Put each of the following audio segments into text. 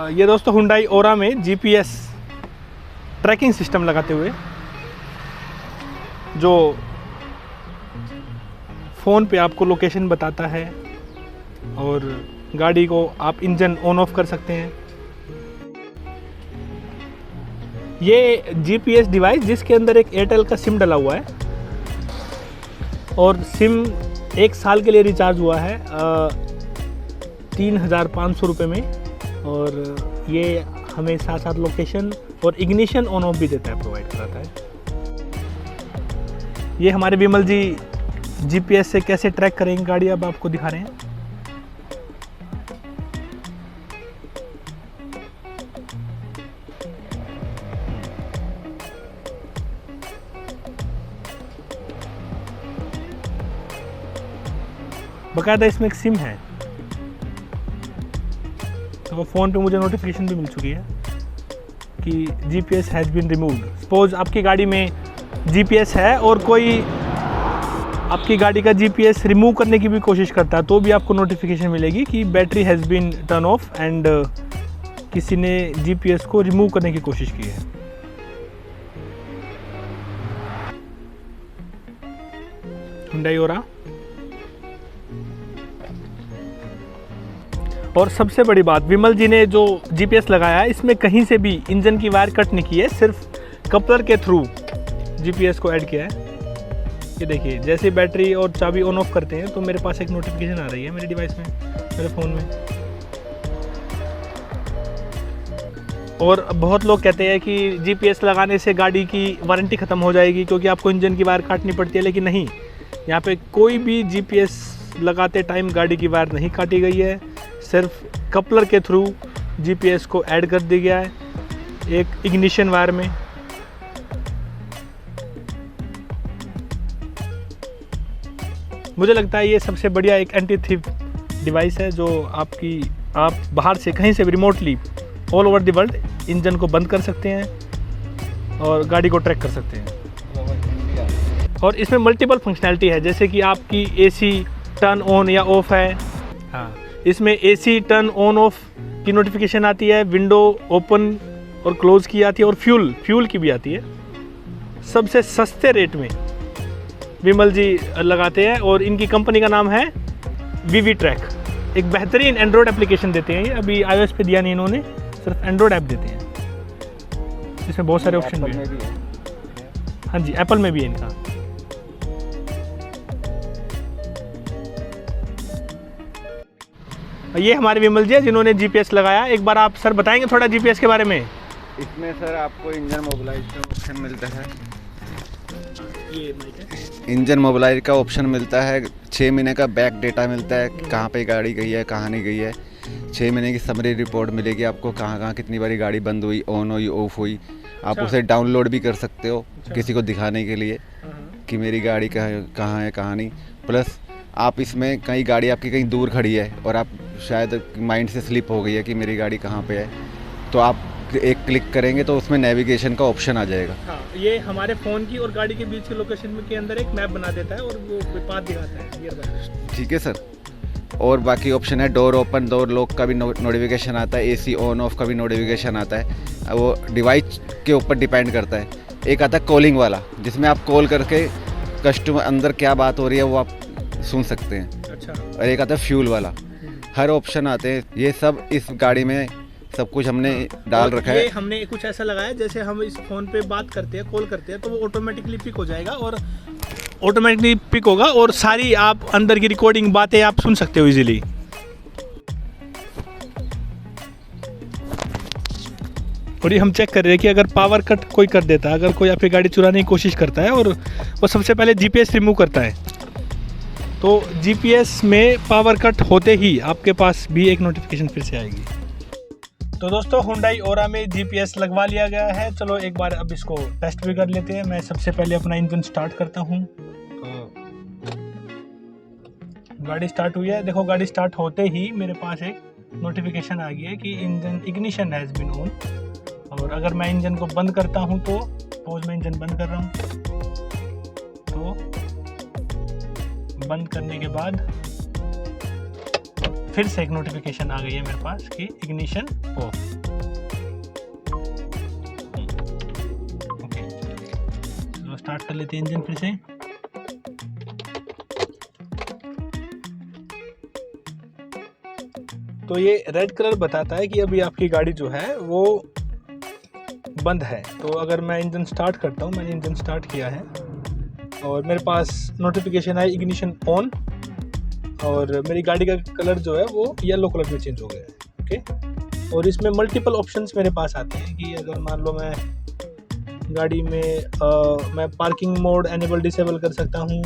ये दोस्तों हुंडई ओरा में जीपीएस ट्रैकिंग सिस्टम लगाते हुए जो फ़ोन पे आपको लोकेशन बताता है और गाड़ी को आप इंजन ऑन ऑफ कर सकते हैं। ये जीपीएस डिवाइस जिसके अंदर एक एयरटेल का सिम डला हुआ है और सिम 1 साल के लिए रिचार्ज हुआ है 3,500 रुपये में, और ये हमें साथ साथ लोकेशन और इग्निशन ऑन ऑफ भी देता है, प्रोवाइड कराता है। ये हमारे विमल जी जीपीएस से कैसे ट्रैक करेंगे गाड़ी, अब आपको दिखा रहे हैं। बकायदा इसमें एक सिम है, तो फ़ोन पे मुझे नोटिफिकेशन भी मिल चुकी है कि GPS has been removed. Suppose आपकी गाड़ी में जीपीएस है और कोई आपकी गाड़ी का जीपीएस रिमूव करने की भी कोशिश करता है, तो भी आपको नोटिफिकेशन मिलेगी कि battery has been turn off and किसी ने जीपीएस को रिमूव करने की कोशिश की है। हुंडई ओरा। और सबसे बड़ी बात, विमल जी ने जो जीपीएस लगाया है इसमें कहीं से भी इंजन की वायर कट नहीं की है, सिर्फ कपलर के थ्रू जीपीएस को ऐड किया है। ये देखिए, जैसे बैटरी और चाबी ऑन ऑफ करते हैं तो मेरे पास एक नोटिफिकेशन आ रही है मेरे डिवाइस में, मेरे फ़ोन में। और बहुत लोग कहते हैं कि जीपीएस लगाने से गाड़ी की वारंटी ख़त्म हो जाएगी क्योंकि आपको इंजन की वायर काटनी पड़ती है, लेकिन नहीं, यहाँ पे कोई भी जीपीएस लगाते टाइम गाड़ी की वायर नहीं काटी गई है, सिर्फ कपलर के थ्रू जीपीएस को ऐड कर दिया गया है एक इग्निशन वायर में। मुझे लगता है ये सबसे बढ़िया एक एंटी थीफ डिवाइस है जो आप बाहर से कहीं से भी remotely all over the world engine को बंद कर सकते हैं और गाड़ी को ट्रैक कर सकते हैं। और इसमें मल्टीपल फंक्शनैलिटी है, जैसे कि आपकी एसी टर्न ऑन या ऑफ है। हाँ, इसमें एसी टर्न ऑन ऑफ की नोटिफिकेशन आती है, विंडो ओपन और क्लोज़ की आती है, और फ्यूल की भी आती है। सबसे सस्ते रेट में विमल जी लगाते हैं और इनकी कंपनी का नाम है वीवी ट्रैक। एक बेहतरीन एंड्रॉयड एप्लीकेशन देते हैं ये, अभी iOS पे दिया नहीं इन्होंने, सिर्फ एंड्रॉयड ऐप देते हैं। इसमें बहुत सारे ऑप्शन भी हैं। हाँ जी, एप्पल में भी है इनका। ये हमारे विमल जी है जिन्होंने जीपीएस लगाया। एक बार आप सर बताएंगे थोड़ा जीपीएस के बारे में। इसमें सर आपको इंजन मोबिलाइज का ऑप्शन मिलता है, इंजन मोबिलाइज का ऑप्शन मिलता है। 6 महीने का बैक डेटा मिलता है, कहाँ पे गाड़ी गई है, कहाँ नहीं गई है। 6 महीने की समरी रिपोर्ट मिलेगी आपको, कहाँ कितनी बारी गाड़ी बंद हुई, ऑन हुई, ऑफ हुई। आप उसे डाउनलोड भी कर सकते हो किसी को दिखाने के लिए कि मेरी गाड़ी कहाँ है, कहाँ नहीं। प्लस आप इसमें कई गाड़ी आपकी कहीं दूर खड़ी है और आप शायद माइंड से स्लिप हो गई है कि मेरी गाड़ी कहाँ पे है, तो आप एक क्लिक करेंगे तो उसमें नेविगेशन का ऑप्शन आ जाएगा। हाँ, ये हमारे फ़ोन की और गाड़ी के बीच के लोकेशन के अंदर एक मैप बना देता है और वो पाथ दिखाता है। ठीक है सर। और बाकी ऑप्शन है डोर ओपन, डोर लॉक का भी नोटिफिकेशन आता है, एसी ऑन ऑफ का भी नोटिफिकेशन आता है। वो डिवाइस के ऊपर डिपेंड करता है। एक आता है कॉलिंग वाला, जिसमें आप कॉल करके कस्टमर अंदर क्या बात हो रही है वो आप सुन सकते हैं। अच्छा। और एक आता है फ्यूल वाला। हर ऑप्शन आते हैं, ये सब इस गाड़ी में सब कुछ हमने डाल रखा है। हमने कुछ ऐसा लगाया जैसे हम इस फ़ोन पे बात करते हैं, कॉल करते हैं, तो वो ऑटोमेटिकली पिक हो जाएगा और ऑटोमेटिकली पिक होगा और सारी आप अंदर की रिकॉर्डिंग बातें आप सुन सकते हो इजीली। और ये हम चेक कर रहे हैं कि अगर पावर कट कोई कर देता है, अगर कोई आपकी गाड़ी चुराने की कोशिश करता है और वो सबसे पहले जीपीएस रिमूव करता है, तो जीपीएस में पावर कट होते ही आपके पास भी एक नोटिफिकेशन फिर से आएगी। तो दोस्तों, हुंडई ओरा में जीपीएस लगवा लिया गया है। चलो एक बार अब इसको टेस्ट भी कर लेते हैं। मैं सबसे पहले अपना इंजन स्टार्ट करता हूँ। तो गाड़ी स्टार्ट हुई है। देखो, गाड़ी स्टार्ट होते ही मेरे पास एक नोटिफिकेशन आ गया है कि engine ignition has been on. और अगर मैं इंजन को बंद करता हूँ तो सपोज मैं इंजन बंद कर रहा हूँ, तो बंद करने के बाद फिर से एक नोटिफिकेशन आ गई है मेरे पास कि इग्निशन ऑफ। ओके, तो स्टार्ट कर लेते हैं इंजन फिर से। तो ये रेड कलर बताता है कि अभी आपकी गाड़ी जो है वो बंद है। तो अगर मैं इंजन स्टार्ट करता हूँ, मैंने इंजन स्टार्ट किया है और मेरे पास नोटिफिकेशन है इग्निशन ऑन, और मेरी गाड़ी का कलर जो है वो येलो कलर में चेंज हो गया है। ओके, और इसमें मल्टीपल ऑप्शंस मेरे पास आते हैं कि अगर मान लो मैं गाड़ी में मैं पार्किंग मोड एनेबल डिसेबल कर सकता हूँ,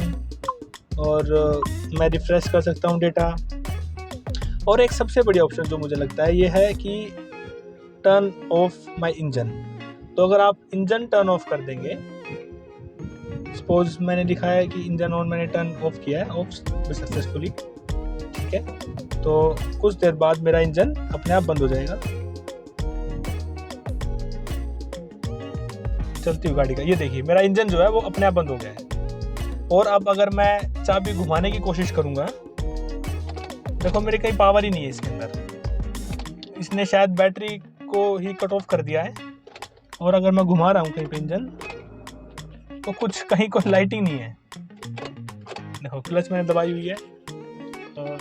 और मैं रिफ्रेश कर सकता हूँ डेटा। और एक सबसे बड़ी ऑप्शन जो मुझे लगता है ये है कि टर्न ऑफ माय इंजन। तो अगर आप इंजन टर्न ऑफ कर देंगे, सपोज मैंने लिखा है कि इंजन ऑन, मैंने टर्न ऑफ किया है, ऑफ सक्सेसफुली, ठीक है, तो कुछ देर बाद मेरा इंजन अपने आप बंद हो जाएगा चलती हुई गाड़ी का। ये देखिए मेरा इंजन जो है वो अपने आप बंद हो गया है। और अब अगर मैं चाबी घुमाने की कोशिश करूंगा, देखो मेरी कहीं पावर ही नहीं है इसके अंदर, इसने शायद बैटरी को ही कट ऑफ कर दिया है। और अगर मैं घुमा रहा हूँ कहीं पे इंजन, तो कुछ कहीं कोई लाइटिंग नहीं है। देखो क्लच मैंने दबाई हुई है और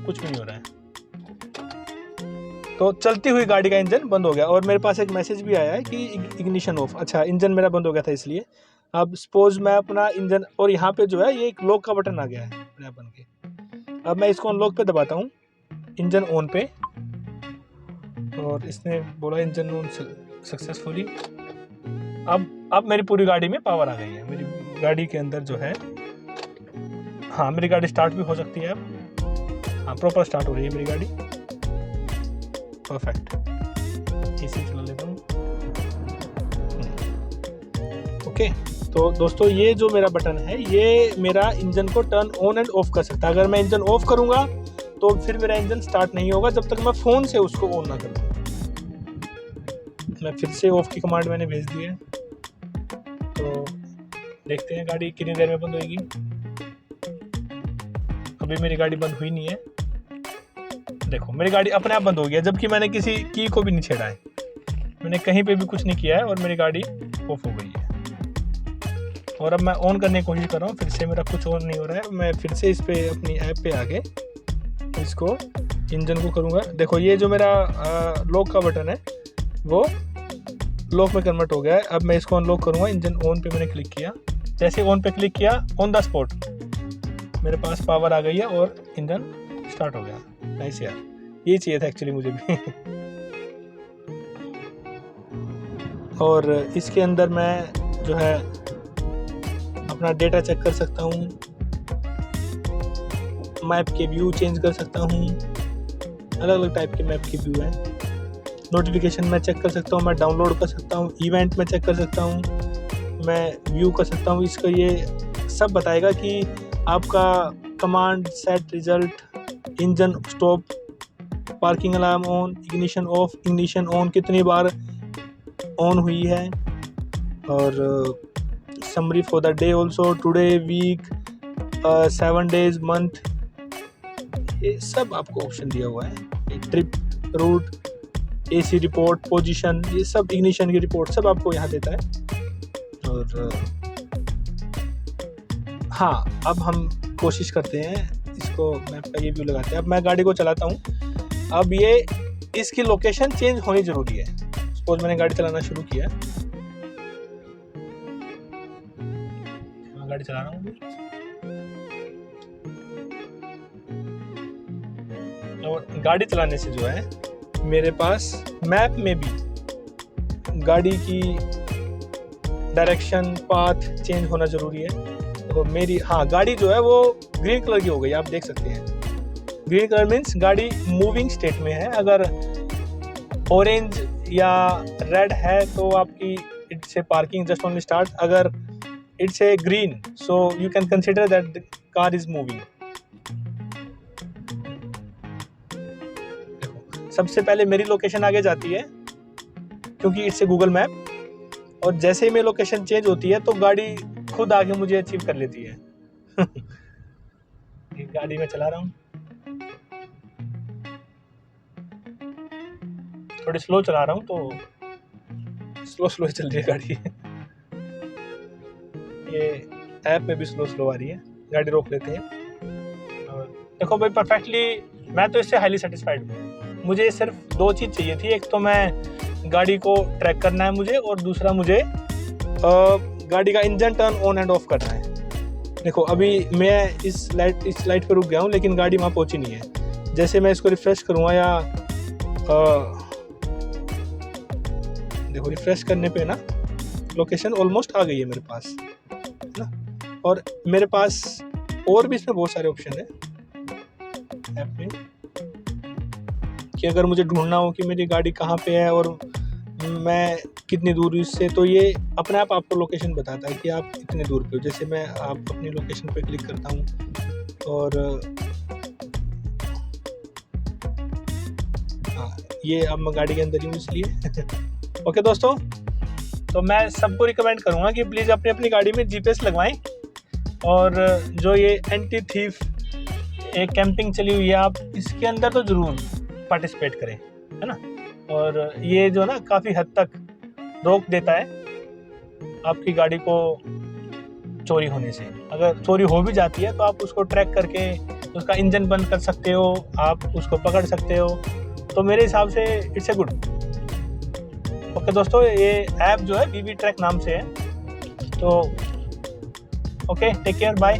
कुछ भी नहीं हो रहा है। तो चलती हुई गाड़ी का इंजन बंद हो गया। और मेरे पास एक मैसेज भी आया है कि इग्निशन ऑफ। अच्छा, इंजन मेरा बंद हो गया था इसलिए। अब सपोज मैं अपना इंजन, और यहाँ पे जो है ये एक लॉक का बटन आ गया है अपने आप बन के। अब मैं इसको अनलॉक पे दबाता हूँ, इंजन ऑन पे, और इसने बोला इंजन ऑन सक्सेसफुली। अब मेरी पूरी गाड़ी में पावर आ गई है। मेरी गाड़ी के अंदर जो है, हाँ मेरी गाड़ी स्टार्ट भी हो सकती है अब। हाँ, प्रॉपर स्टार्ट हो रही है मेरी गाड़ी, परफेक्ट। इसी चला लेता हूँ। ओके, तो दोस्तों ये जो मेरा बटन है ये मेरा इंजन को टर्न ऑन एंड ऑफ कर सकता है। अगर मैं इंजन ऑफ करूँगा तो फिर मेरा इंजन स्टार्ट नहीं होगा जब तक मैं फ़ोन से उसको ऑन ना कर दूँ। मैं फिर से ऑफ की कमांड मैंने भेज दी है, तो देखते हैं गाड़ी कितनी देर में बंद होगी। अभी मेरी गाड़ी बंद हुई नहीं है। देखो मेरी गाड़ी अपने आप बंद हो गई है, जबकि मैंने किसी की को भी नहीं छेड़ा है, मैंने कहीं पे भी कुछ नहीं किया है, और मेरी गाड़ी ऑफ हो गई है। और अब मैं ऑन करने की कोशिश कर रहा हूँ, फिर से मेरा कुछ ऑन नहीं हो रहा है। मैं फिर से इस पे अपनी ऐप पे आके इसको इंजन को करूँगा। देखो ये जो मेरा लॉक का बटन है वो लॉक में कन्वर्ट हो गया है। अब मैं इसको अनलॉक करूँगा। इंजन ऑन पे मैंने क्लिक किया, जैसे ऑन पे क्लिक किया, ऑन द स्पॉट मेरे पास पावर आ गई है और इंजन स्टार्ट हो गया। नाइस यार, यही चाहिए था एक्चुअली मुझे भी। और इसके अंदर मैं जो है अपना डेटा चेक कर सकता हूँ, मैप के व्यू चेंज कर सकता हूँ, अलग अलग टाइप के मैप के व्यू हैं। नोटिफिकेशन मैं चेक कर सकता हूँ, मैं डाउनलोड कर सकता हूँ, इवेंट में चेक कर सकता हूँ, मैं व्यू कर सकता हूँ। इसका ये सब बताएगा कि आपका command set result, engine stop, parking alarm on, ignition off, ignition on कितनी बार ऑन हुई है, और summary for the day also, today, week, 7 days, month, ये सब आपको ऑप्शन दिया हुआ है। Trip, route, AC report, position, ये सब इग्निशन की रिपोर्ट सब आपको यहाँ देता है। और हाँ, अब हम कोशिश करते हैं इसको मैप का ये व्यू लगाते हैं। अब मैं गाड़ी को चलाता हूँ। अब ये इसकी लोकेशन चेंज होनी ज़रूरी है। सपोज मैंने गाड़ी चलाना शुरू किया, मैं गाड़ी चला रहा हूँ, और गाड़ी चलाने से जो है मेरे पास मैप में भी गाड़ी की डायरेक्शन, पाथ चेंज होना ज़रूरी है। तो मेरी गाड़ी जो है वो ग्रीन कलर की हो गई, आप देख सकते हैं। ग्रीन कलर मीन्स गाड़ी मूविंग स्टेट में है। अगर ऑरेंज या रेड है तो आपकी it's a parking just only start. अगर it's a green so you can consider that the car is moving. सबसे पहले मेरी लोकेशन आगे जाती है क्योंकि इट्स ए गूगल मैप, और जैसे ही मेरी लोकेशन चेंज होती है तो गाड़ी खुद आगे मुझे अचीव कर लेती है। गाड़ी में चला रहा हूँ, थोड़ी स्लो चला रहा हूँ तो स्लो चल रही है गाड़ी। ये ऐप में भी स्लो आ रही है, गाड़ी रोक लेते हैं। और देखो भाई परफेक्टली, मैं तो इससे हाईली सेटिस्फाइड हूँ। मुझे सिर्फ 2 चीज़ चाहिए थी, एक तो मैं गाड़ी को ट्रैक करना है मुझे, और दूसरा मुझे गाड़ी का engine turn on end of करना है। देखो अभी मैं इस लाइट पे रुक गया हूँ, लेकिन गाड़ी वहाँ पहुँची नहीं है। जैसे मैं इसको रिफ़्रेश करूँगा या देखो रिफ़्रेश करने पे ना लोकेशन ऑलमोस्ट आ गई है मेरे पास, है ना। और मेरे पास और भी इसमें बहुत सारे ऑप्शन है ऐप में, कि अगर मुझे ढूंढना हो कि मेरी गाड़ी कहाँ पे है और मैं कितनी दूर हूँ इससे, तो ये अपने आप आपको लोकेशन बताता है कि आप कितने दूर पे हो। जैसे मैं आप अपनी लोकेशन पे क्लिक करता हूँ और हाँ, ये अब मैं गाड़ी के अंदर ही हूँ इसलिए। ओके दोस्तों, तो मैं सबको रिकमेंड करूँगा कि प्लीज़ अपनी अपनी गाड़ी में GPS लगवाएं, और जो ये एंटी थीफ एक कैंपिंग चली हुई है, आप इसके अंदर तो ज़रूर पार्टिसिपेट करें, है ना। और ये जो ना काफ़ी हद तक रोक देता है आपकी गाड़ी को चोरी होने से। अगर चोरी हो भी जाती है तो आप उसको ट्रैक करके उसका इंजन बंद कर सकते हो, आप उसको पकड़ सकते हो। तो मेरे हिसाब से इट्स ए गुड। ओके दोस्तों, ये ऐप जो है BB ट्रैक नाम से है। तो ओके, टेक केयर, बाय।